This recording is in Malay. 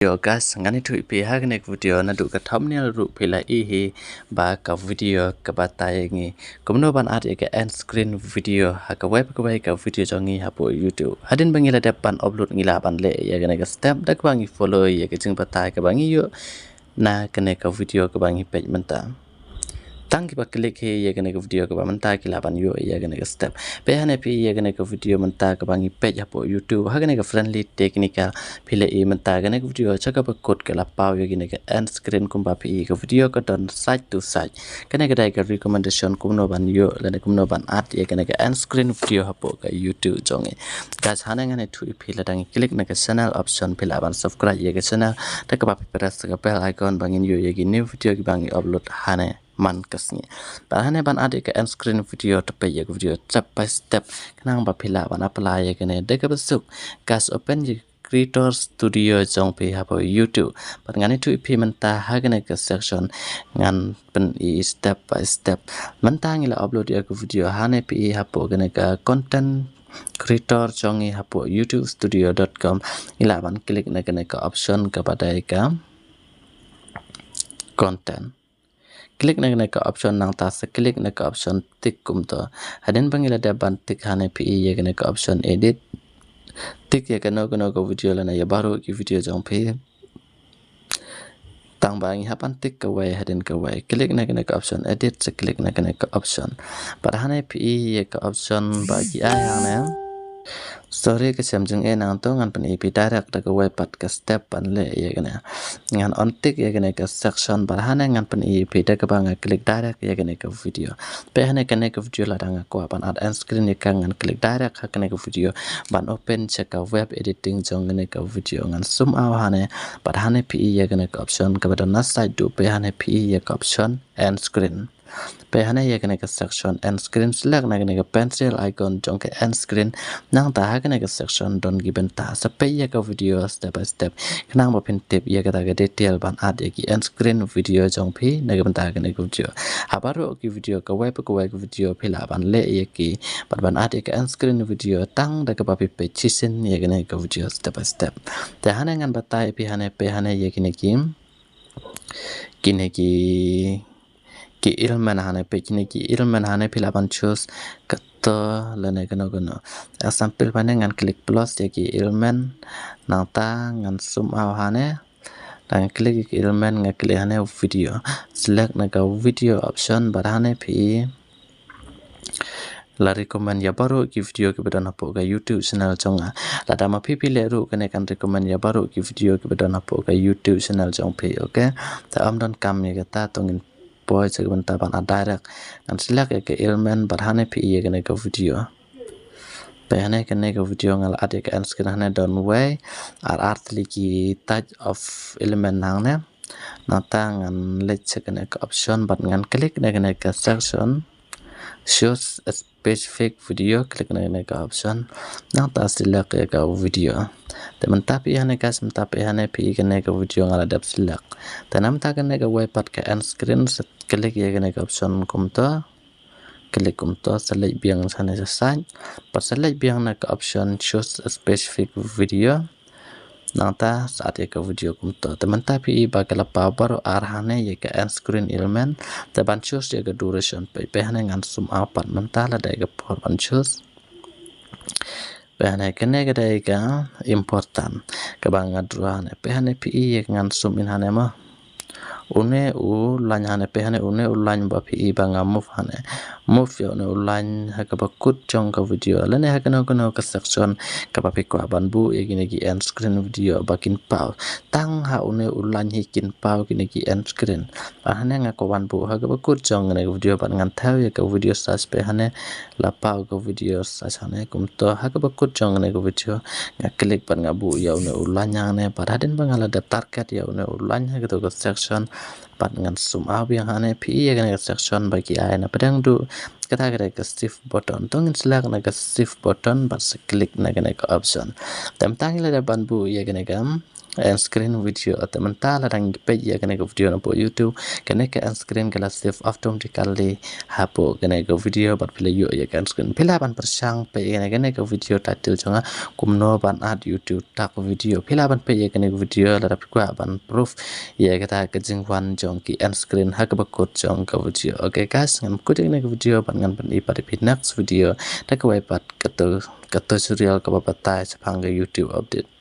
video guys ngani thui pi ha nek video na du ka thumbnail ru phila hi ba ka video ka batai ngi kumno ban at ka end screen video ha ka web ka video jongi ha po YouTube hadin bangi la pan upload ngi la ban le ya ka step dak bangi follow ya ka jing batai ka bangi yo na ka video ka bangi page menta tang ki ba klik he ya ka video ka ba menta ki la ban yo ya ka step pe hane pi ya ka video menta ka bangi page ha po YouTube ha ka friendly technical phile e menta ka video cha ka ba code ka la pau ya ka end screen kum ba pi ka video ka don side to side ka dai ka recommendation kum no ban yo la kum no ban at ya ka end screen video ha po ka YouTube jonge ka hane ngane thu phile dang klik na ka channel option phila ban subscribe ya ka channel ta ka ba press ka bell icon bangin yo ya new video ki bangi upload hane man kasnya bahane ban adik ke end screen video tepe ya video step by step kenang ba phila ban apply ya kene de ka besuk gas open ya creator studio jong pe ha YouTube ban ngani tu payment ta ha kene ka section ngan pen i step by step menta ngila upload ya video hane pi ha kene ka content creator jongi ha youtubestudio.com ila ban klik na kene ka option ka badai ka content klik na ka option nang ta se klik na ka option tik kum to hadin bangila da ban tik hane pi ye ka option edit tik ye ka no ko video la na ya baru ki video jong pe tang bangi hapan tik ka way hadin ka way klik na ka option edit se klik na ka option par hane pi ye ka option bagi ayang na sorry ke samjung nang to ngan pen ip direct da ka web pat ka step pan le ye kana ngan on tik ye ka section barhane ngan pen ip da ka bang klik direct ye ka video pe hane ka video la dang ko pan ad end screen ye ka ngan klik direct ha ka video ban open check ka web editing jong ka video ngan zoom out hane barhane pi ye ka option ka badan na side do pe hane pi ye ka option end screen pe hane ye ka section end screen select na ka pencil icon jong ka end screen nang ta ha ka section don given ta sa pe ye ka video step by step nang ba pin tip ye ka detail ban ad ye ki end screen video jong phi na ka ta ka video habaro ki video ka web video phila ban le ye ki ban ad ye ka end screen video tang da ka ba pi pe chisin ye ka video step by step ta hane ngan batai pi hane pe hane ye ki ilman hane pe ki ilman hane phila ban choose to lene kono sample pane ngan klik plus ya ki ilman nang ta ngan zoom out hane dan klik ki ilman ngan klik hane video select na ka video option barhane pi la recommend ya baru ki video ki badan hapo ka YouTube channel jonga la dama pi le ru kene kan recommend ya baru ki video ki badan hapo ka YouTube channel jong pe okay ta am don kam ya ta tongin boy segment ban direct and select ke element barhane pi ye ka video behane ka video ngal ade ka ans kana hane don way artli ki touch of element nang ne natangan let kana ka option ban ngan klik na ka section shows a specific video klik na ka option nang ta select ka video teman tapi hane ka tapi hane pi ka video ngal adap select tanam ta ka web pat ka end screen klik ye ka option kumto klik kumto select biang sana sesai pas select biang na ka option choose a specific video nata saat ye ka video kumto teman tapi bakal power arhane ye ka end screen element teban choose ye ka duration pe hane ngan zoom out pat mentala da ka ban choose behane kene ka dai ka important ka bang adruane pe hane pi ye ngan zoom in hane ma une u lany hane pe hane une u lany ba pi banga move hane move yo ne u lany ha ka bakut jong ka video lene ha kana ka section ka ba pi kwa ban bu e ki end screen video bakin pau tang ha une u lany hi kin pau ki end screen ba hane nga ko ban bu ha ka bakut jong ne video ban ngan thau ye ka video search pe hane la pau ka video search hane kum to ha ka bakut jong ne ka video nga klik ban nga bu yo ne u lany ne ba hadin bangala da target yo ne u lany ha ka section pat ngan zoom out yang hane pi ya ka section bagi ai na pedang du kata ka shift button tongin select na ka shift button pas klik na ka option tam tang la da ban bu ya ka end screen video atau mentala dan page ya kena video na po YouTube kena ke end screen kala save automatically hapo kena ke video bat pila yo ya end screen pila ban persang pe kena ke video title jonga kumno ban ad YouTube tak video pila ban pe ya kena video la dapat kwa ban proof ya kata ke jingwan jong ki end screen ha ke bakot jong ke video okay guys ngam ku kena ke video ban ngan ban ipar next video tak ke pat kato serial ke bapatai sepang ke YouTube update